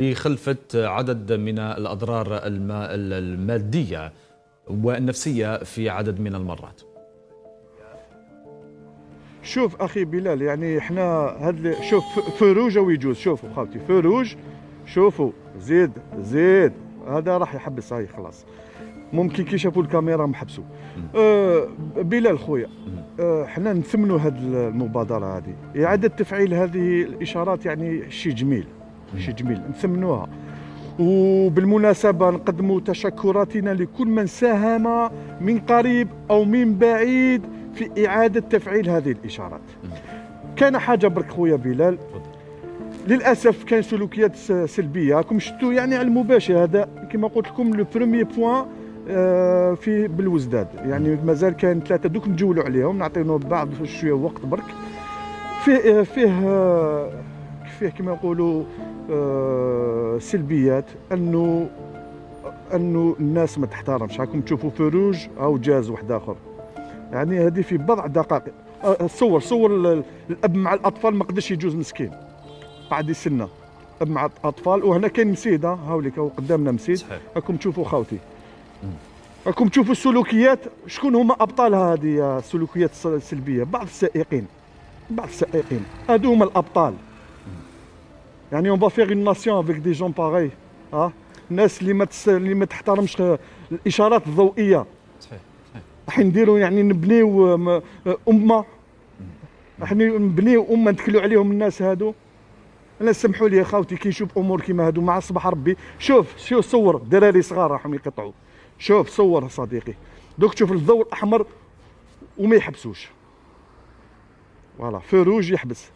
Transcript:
لخلفة عدد من الأضرار المادية والنفسية في عدد من المرات. شوف اخي بلال، يعني احنا شوف فروج ويجوز. شوفوا خاوتي فروج، شوفوا زيد زيد، هذا راح يحبس. هاي خلاص، ممكن كي شافوا الكاميرا محبسوا. بلال خويا، احنا نثمنوا هذه المبادره، هذه اعاده تفعيل هذه الاشارات، يعني شيء جميل، شيء جميل، نثمنوها. وبالمناسبه نقدموا تشكراتنا لكل من ساهم من قريب او من بعيد في اعاده تفعيل هذه الاشارات. كان حاجه برك خويا بلال، للاسف كان سلوكيات سلبيه، راكم شفتوا يعني على المباشر. هذا كما قلت لكم لو بروميي بوين في بالوزداد، يعني مازال كاين ثلاثه دوك نجولوا عليهم، نعطيو بعض شويه وقت برك. فيه كما نقولوا سلبيات، انه الناس ما تحترمش. راكم تشوفوا فروج او جاز واحد اخر، يعني هذه في بضع دقائق. صور الاب مع الاطفال ما قدرش يجوز مسكين، قاعد يسنى اب مع الاطفال. وهنا كاين مسيد، هاوليك قدامنا مسيد، راكم تشوفوا خاوتي، راكم تشوفوا السلوكيات. شكون هما ابطالها هذه السلوكيات السلبيه؟ بعض السائقين هادو هما الابطال. يعني اون فا فيغ اون ناسيون افيك دي جون باغي. الناس اللي ما تحترمش الاشارات الضوئيه. راح نديروا يعني نبنيو امه، راح نبنيو امه نتكلوا عليهم الناس هادو. انا سمحوا لي يا خاوتي، كي نشوف امور كيما هادو مع صباح ربي. شوف صور دراري صغار راحوا يقطعوا. شوف صور صديقي، دوك تشوف الضوء الاحمر وما يحبسوش. فوالا فروج يحبس.